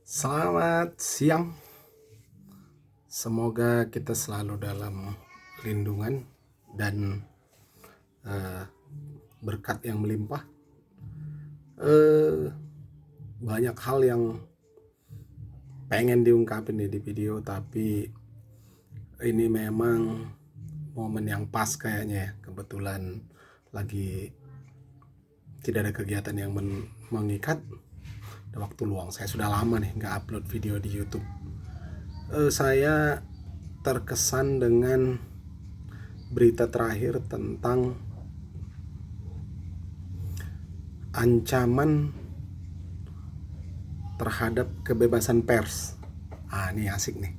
Selamat siang. Semoga kita selalu dalam lindungan dan berkat yang melimpah. Banyak hal yang pengen diungkapin di video, tapi ini memang momen yang pas kayaknya ya. Kebetulan lagi tidak ada kegiatan yang mengikat. Ada waktu luang. Saya sudah lama nih nggak upload video di YouTube. Saya terkesan dengan berita terakhir tentang ancaman terhadap kebebasan pers. Ini asik nih.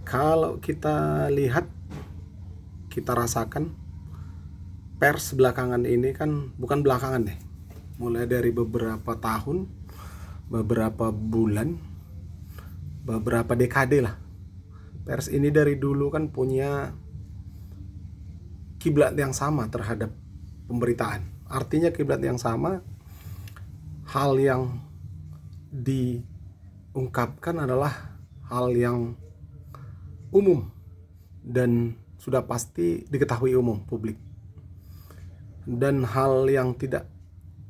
Kalau kita lihat, kita rasakan pers belakangan ini kan bukan belakangan deh. Mulai dari beberapa tahun, beberapa bulan, beberapa dekade lah. Pers ini dari dulu kan punya kiblat yang sama terhadap pemberitaan. Artinya kiblat yang sama, hal yang diungkapkan adalah hal yang umum dan sudah pasti diketahui umum publik. Dan hal yang tidak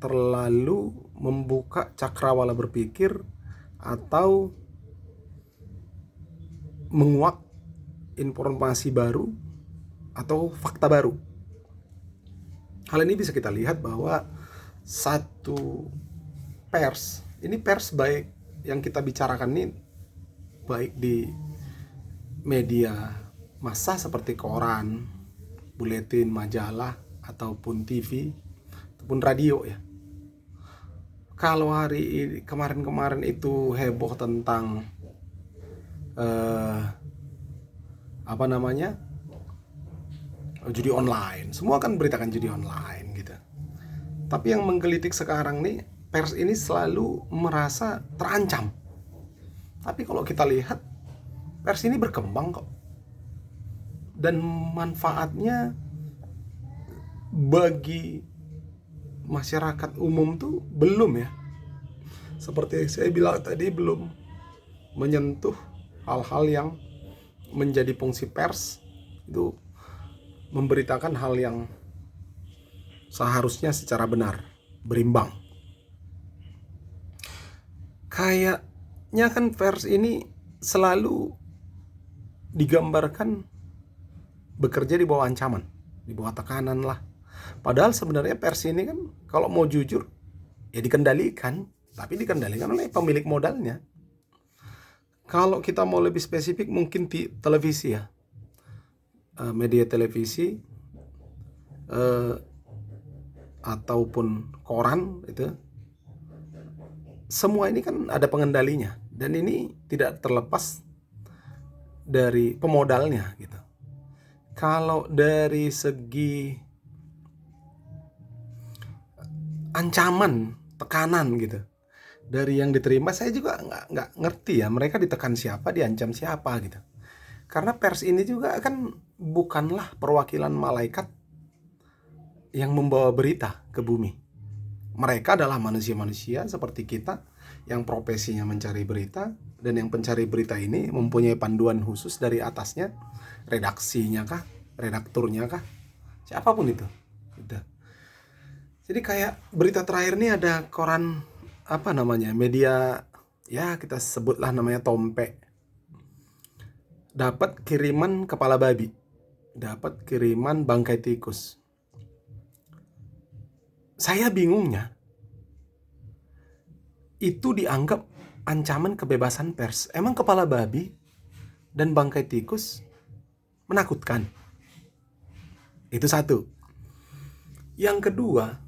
terlalu membuka cakrawala berpikir atau menguak informasi baru atau fakta baru. Hal ini bisa kita lihat bahwa satu pers, ini pers baik yang kita bicarakan ini baik di media massa seperti koran, buletin, majalah, ataupun TV, ataupun radio ya. Kalau kemarin itu heboh tentang judi online, semua kan beritakan judi online gitu. Tapi yang menggelitik sekarang nih, pers ini selalu merasa terancam. Tapi kalau kita lihat, pers ini berkembang kok, dan manfaatnya bagi masyarakat umum tuh belum ya. Seperti saya bilang tadi, belum menyentuh hal-hal yang menjadi fungsi pers, itu memberitakan hal yang seharusnya secara benar, berimbang. Kayaknya kan pers ini selalu digambarkan bekerja di bawah ancaman, di bawah tekanan lah. Padahal sebenarnya pers ini kan kalau mau jujur ya dikendalikan, tapi dikendalikan oleh pemilik modalnya. Kalau kita mau lebih spesifik, mungkin di televisi ya, media televisi ataupun koran itu, semua ini kan ada pengendalinya, dan ini tidak terlepas dari pemodalnya gitu. Kalau dari segi ancaman, tekanan gitu, dari yang diterima, saya juga nggak ngerti ya, mereka ditekan siapa, diancam siapa gitu. Karena pers ini juga kan bukanlah perwakilan malaikat yang membawa berita ke bumi. Mereka adalah manusia-manusia seperti kita yang profesinya mencari berita, dan yang pencari berita ini mempunyai panduan khusus dari atasnya, redaksinya kah, redakturnya kah, siapapun itu. Gitu. Jadi kayak berita terakhir nih, ada koran media ya kita sebutlah namanya Tompe, dapat kiriman kepala babi, dapat kiriman bangkai tikus. Saya bingungnya, itu dianggap ancaman kebebasan pers. Emang kepala babi dan bangkai tikus menakutkan? Itu satu. Yang kedua,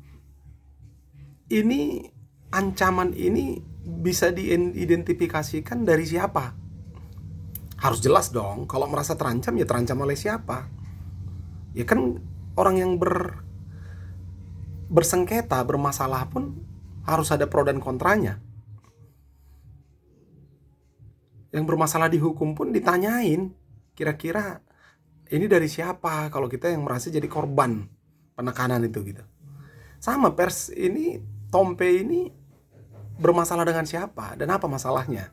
ini ancaman ini bisa diidentifikasikan dari siapa? Harus jelas dong. Kalau merasa terancam, ya terancam oleh siapa? Ya kan orang yang bersengketa, bermasalah pun harus ada pro dan kontranya. Yang bermasalah di hukum pun ditanyain, kira-kira ini dari siapa, kalau kita yang merasa jadi korban penekanan itu gitu. Sama pers ini, Tompe ini bermasalah dengan siapa dan apa masalahnya.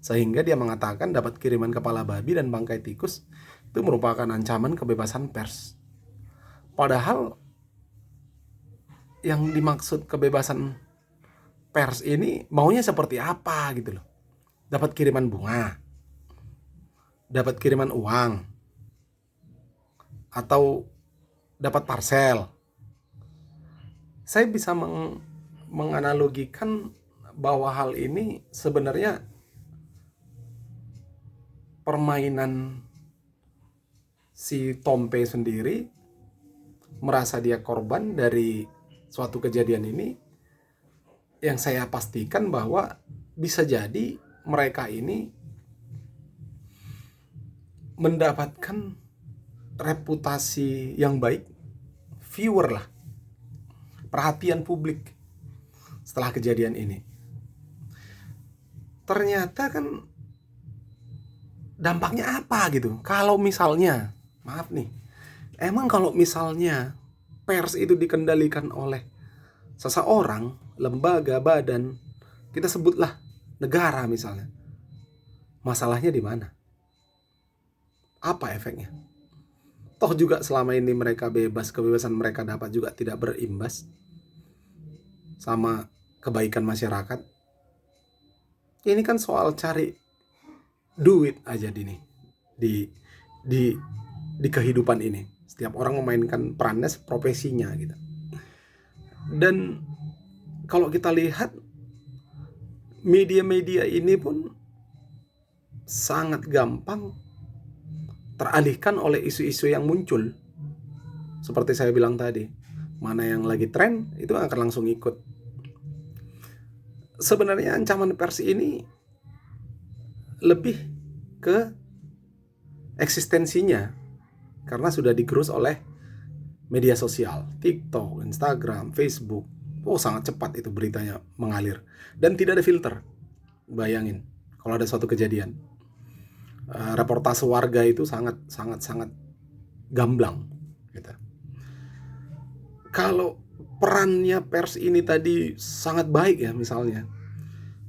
Sehingga dia mengatakan dapat kiriman kepala babi dan bangkai tikus itu merupakan ancaman kebebasan pers. Padahal yang dimaksud kebebasan pers ini maunya seperti apa gitu loh. Dapat kiriman bunga, dapat kiriman uang, atau dapat parcel. Saya bisa menganalogikan bahwa hal ini sebenarnya permainan si Tompe sendiri, merasa dia korban dari suatu kejadian ini, yang saya pastikan bahwa bisa jadi mereka ini mendapatkan reputasi yang baik, viewer lah, perhatian publik setelah kejadian ini. Ternyata kan dampaknya apa gitu? Kalau misalnya, maaf nih, emang kalau misalnya pers itu dikendalikan oleh seseorang, lembaga, badan, kita sebutlah negara misalnya, masalahnya di mana? Apa efeknya? Toh juga selama ini mereka bebas, kebebasan mereka dapat juga tidak berimbas sama kebaikan masyarakat. Ini kan soal cari duit aja di kehidupan ini. Setiap orang memainkan perannya profesinya gitu. Dan kalau kita lihat media-media ini pun sangat gampang teralihkan oleh isu-isu yang muncul. Seperti saya bilang tadi, mana yang lagi tren itu akan langsung ikut. Sebenarnya ancaman pers ini lebih ke eksistensinya karena sudah digerus oleh media sosial, TikTok, Instagram, Facebook. Oh, sangat cepat itu beritanya mengalir dan tidak ada filter. Bayangin kalau ada suatu kejadian, reportase warga itu sangat gamblang gitu. Kalau perannya pers ini tadi sangat baik ya, misalnya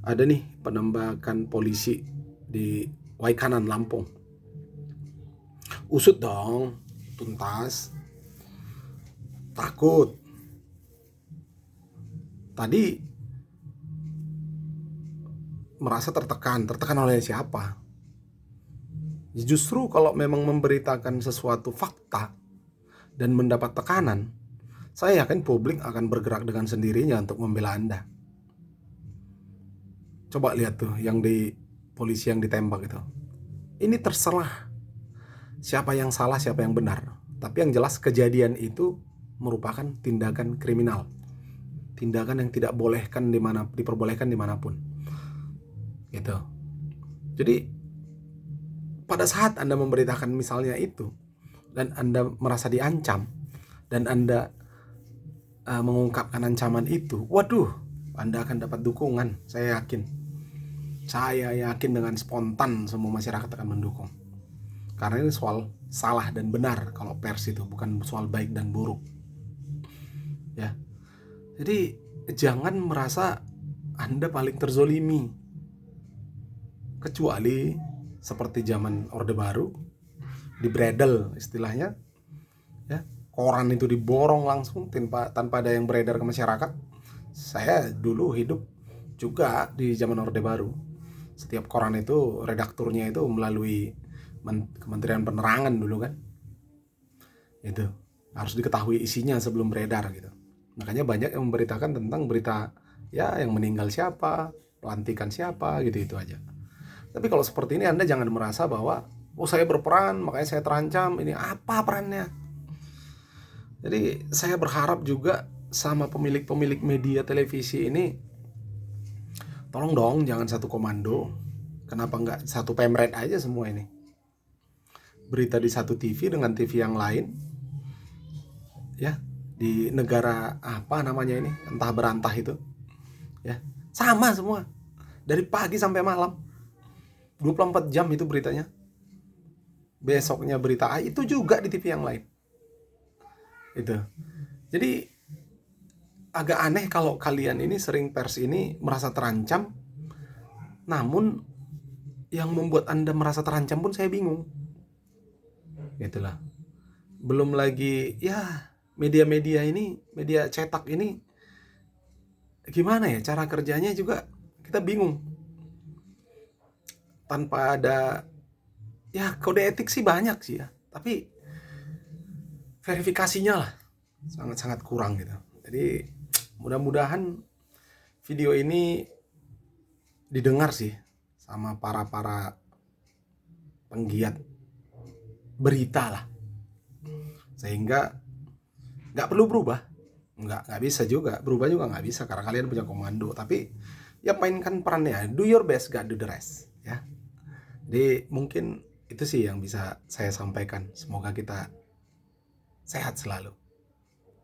ada nih penembakan polisi di Waikanan, Lampung, usut dong, tuntas. Takut. Tadi merasa tertekan oleh siapa? Justru kalau memang memberitakan sesuatu fakta dan mendapat tekanan, saya yakin publik akan bergerak dengan sendirinya untuk membela Anda. Coba lihat tuh yang di polisi yang ditembak itu. Ini terserah siapa yang salah, siapa yang benar. Tapi yang jelas kejadian itu merupakan tindakan kriminal, tindakan yang tidak diperbolehkan dimanapun, gitu. Jadi pada saat Anda memberitakan misalnya itu dan Anda merasa diancam dan Anda mengungkapkan ancaman itu, waduh, Anda akan dapat dukungan. Saya yakin dengan spontan semua masyarakat akan mendukung. Karena ini soal salah dan benar kalau pers itu, bukan soal baik dan buruk. Ya. Jadi jangan merasa Anda paling terzolimi. Kecuali seperti zaman Orde Baru, dibredel istilahnya. Ya, koran itu diborong langsung tanpa ada yang beredar ke masyarakat. Saya dulu hidup juga di zaman Orde Baru. Setiap koran itu redakturnya itu melalui Kementerian Penerangan dulu kan. Itu harus diketahui isinya sebelum beredar gitu. Makanya banyak yang memberitakan tentang berita ya yang meninggal siapa, pelantikan siapa, gitu itu aja. Tapi kalau seperti ini Anda jangan merasa bahwa saya berperan makanya saya terancam. Ini apa perannya? Jadi saya berharap juga sama pemilik media televisi ini, tolong dong jangan satu komando. Kenapa nggak satu pemret aja semua ini? Berita di satu TV dengan TV yang lain, ya, di negara apa namanya ini, entah berantah itu, ya, sama semua dari pagi sampai malam, 24 jam itu beritanya. Besoknya berita A itu juga di TV yang lain. Itu. Jadi agak aneh kalau kalian ini sering pers ini merasa terancam, namun yang membuat Anda merasa terancam pun saya bingung. Itulah. Belum lagi ya media-media ini, media cetak ini gimana ya cara kerjanya juga kita bingung. Tanpa ada ya kode etik sih banyak sih ya, tapi verifikasinya lah sangat-sangat kurang gitu. Jadi mudah-mudahan video ini didengar sih sama para penggiat berita lah, sehingga nggak perlu berubah, nggak bisa juga berubah, juga nggak bisa karena kalian punya komando, tapi ya mainkan perannya, do your best, God do the rest ya. Jadi mungkin itu sih yang bisa saya sampaikan, semoga kita sehat selalu.